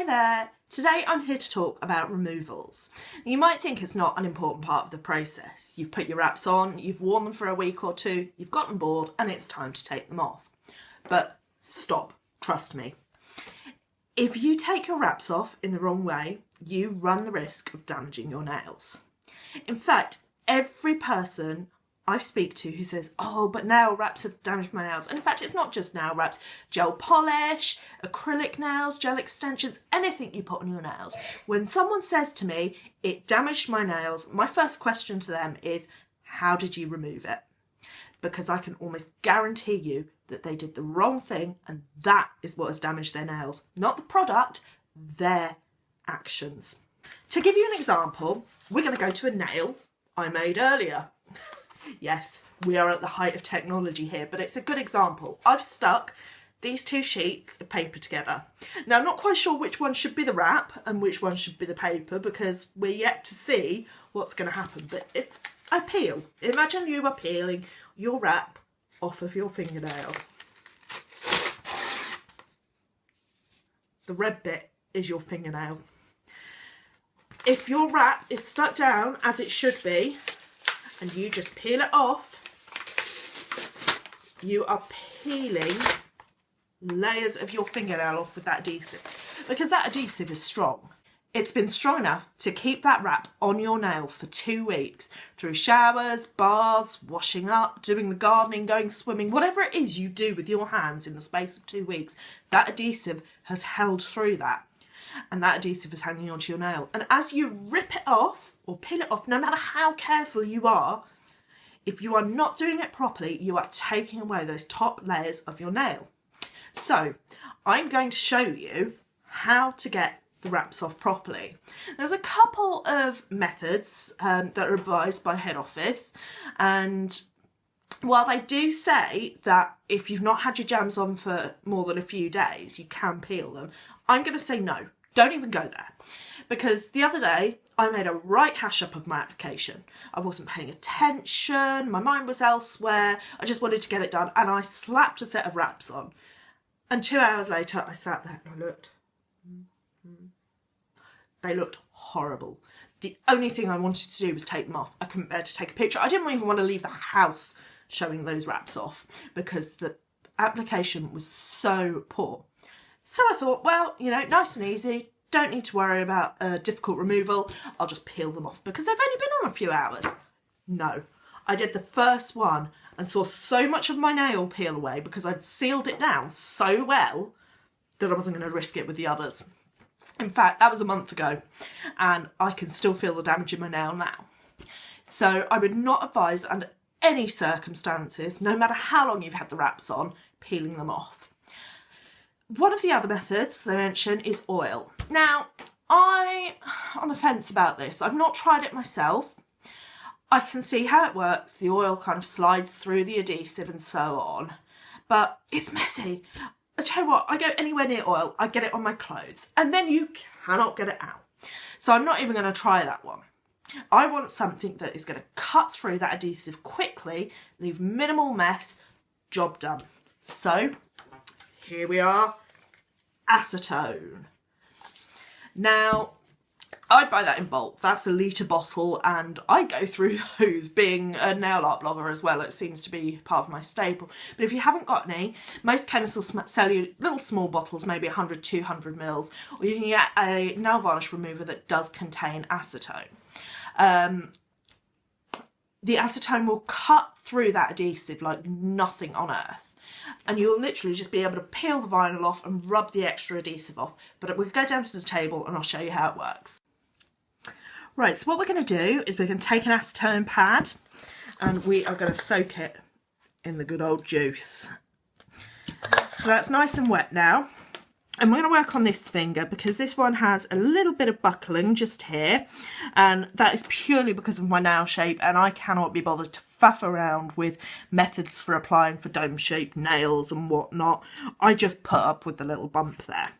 there! Today I'm here to talk about removals. You might think it's not an important part of the process. You've put your wraps on, you've worn them for a week or two, you've gotten bored and it's time to take them off. But stop, trust me. If you take your wraps off in the wrong way, you run the risk of damaging your nails. In fact, every person I speak to who says, oh, but nail wraps have damaged my nails. And in fact, it's not just nail wraps, gel polish, acrylic nails, gel extensions, anything you put on your nails. When someone says to me, it damaged my nails, my first question to them is, how did you remove it? Because I can almost guarantee you that they did the wrong thing and that is what has damaged their nails. Not the product, their actions. To give you an example, we're going to go to a nail I made earlier. Yes, we are at the height of technology here, but it's a good example. I've stuck these two sheets of paper together. Now, I'm not quite sure which one should be the wrap and which one should be the paper because we're yet to see what's going to happen. But if I peel, imagine you are peeling your wrap off of your fingernail. The red bit is your fingernail. If your wrap is stuck down as it should be, and you just peel it off, you are peeling layers of your fingernail off with that adhesive, because that adhesive is strong. It's been strong enough to keep that wrap on your nail for 2 weeks through showers, baths, washing up, doing the gardening, going swimming, whatever it is you do with your hands in the space of 2 weeks, that adhesive has held through that. And that adhesive is hanging onto your nail. And as you rip it off or peel it off, no matter how careful you are, if you are not doing it properly, you are taking away those top layers of your nail. So I'm going to show you how to get the wraps off properly. There's a couple of methods that are advised by head office, and while they do say that if you've not had your jams on for more than a few days, you can peel them, I'm going to say no. Don't even go there, because the other day I made a right hash up of my application. I wasn't paying attention, my mind was elsewhere, I just wanted to get it done, and I slapped a set of wraps on. And 2 hours later I sat there and I looked. They looked horrible. The only thing I wanted to do was take them off. I couldn't bear to take a picture. I didn't even want to leave the house showing those wraps off because the application was so poor. So I thought, well, you know, nice and easy, don't need to worry about a difficult removal, I'll just peel them off because they've only been on a few hours. No, I did the first one and saw so much of my nail peel away because I'd sealed it down so well that I wasn't going to risk it with the others. In fact, that was a month ago and I can still feel the damage in my nail now. So I would not advise under any circumstances, no matter how long you've had the wraps on, peeling them off. One of the other methods they mention is oil. Now, I'm on the fence about this. I've not tried it myself. I can see how it works. The oil kind of slides through the adhesive and so on, but it's messy. I tell you what, I go anywhere near oil, I get it on my clothes, and then you cannot get it out. So I'm not even going to try that one. I want something that is going to cut through that adhesive quickly, leave minimal mess, job done. So here we are, acetone. Now, I'd buy that in bulk. That's a litre bottle and I go through those. Being a nail art blogger as well, it seems to be part of my staple. But if you haven't got any, most chemists will sell you little small bottles, maybe 100, 200 mils, or you can get a nail varnish remover that does contain acetone. The acetone will cut through that adhesive like nothing on earth. And you'll literally just be able to peel the vinyl off and rub the extra adhesive off. But we'll go down to the table and I'll show you how it works. Right, so what we're going to do is we're going to take an acetone pad and we are going to soak it in the good old juice. So that's nice and wet now. And we're going to work on this finger because this one has a little bit of buckling just here. And that is purely because of my nail shape and I cannot be bothered to faff around with methods for applying for dome-shaped nails and whatnot. I just put up with the little bump there.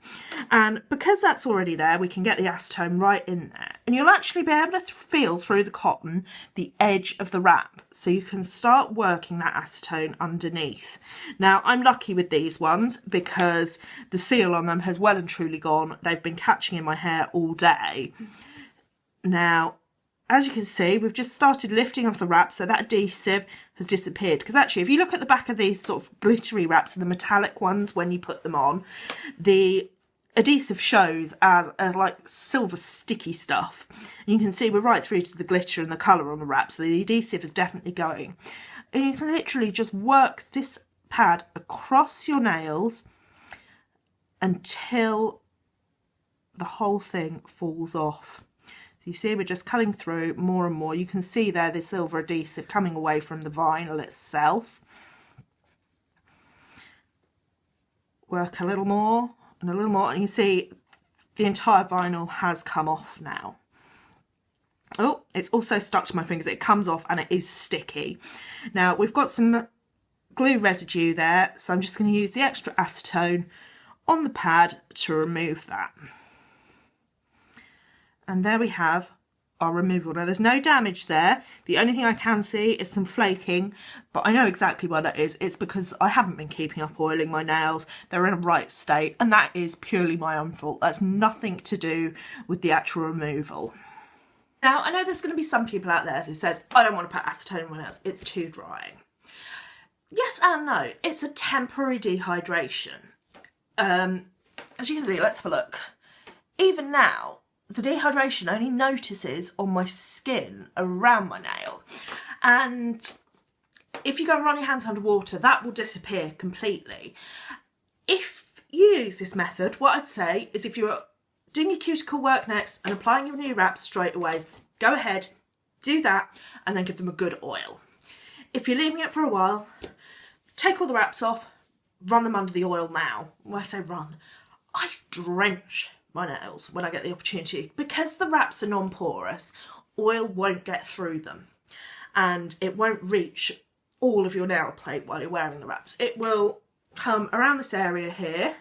And because that's already there, we can get the acetone right in there. And you'll actually be able to feel through the cotton the edge of the wrap, so you can start working that acetone underneath. Now, I'm lucky with these ones because the seal on them has well and truly gone. They've been catching in my hair all day. Now, as you can see, we've just started lifting off the wrap, so that adhesive has disappeared. Because actually, if you look at the back of these sort of glittery wraps and the metallic ones when you put them on, the adhesive shows as like silver sticky stuff. And you can see we're right through to the glitter and the colour on the wrap, so the adhesive is definitely going. And you can literally just work this pad across your nails until the whole thing falls off. You see, we're just cutting through more and more. You can see there the silver adhesive coming away from the vinyl itself. Work a little more and a little more, and you see the entire vinyl has come off now. Oh, it's also stuck to my fingers. It comes off and it is sticky. Now, we've got some glue residue there, so I'm just going to use the extra acetone on the pad to remove that. And there we have our removal. Now, there's no damage there. The only thing I can see is some flaking, but I know exactly why that is. It's because I haven't been keeping up oiling my nails. They're in a right state, and that is purely my own fault. That's nothing to do with the actual removal. Now, I know there's going to be some people out there who said, I don't want to put acetone on my nails, it's too drying. Yes and no. It's a temporary dehydration. As you can see, let's have a look. Even now, the dehydration only notices on my skin around my nail. And if you go and run your hands under water, that will disappear completely. If you use this method, what I'd say is if you're doing your cuticle work next and applying your new wraps straight away, go ahead, do that, and then give them a good oil. If you're leaving it for a while, take all the wraps off, run them under the oil now. When I say run, I drench my nails when I get the opportunity. Because the wraps are non-porous, oil won't get through them and it won't reach all of your nail plate while you're wearing the wraps. It will come around this area here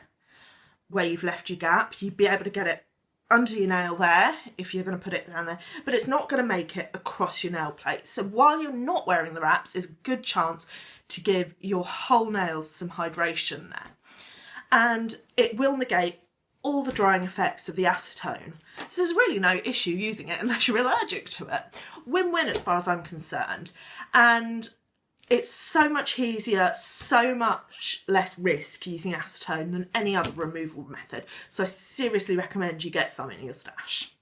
where you've left your gap. You'd be able to get it under your nail there if you're going to put it down there, but it's not going to make it across your nail plate. So while you're not wearing the wraps, is a good chance to give your whole nails some hydration there, and it will negate all the drying effects of the acetone. So there's really no issue using it unless you're allergic to it. Win-win as far as I'm concerned. And it's so much easier, so much less risk using acetone than any other removal method. So I seriously recommend you get some in your stash.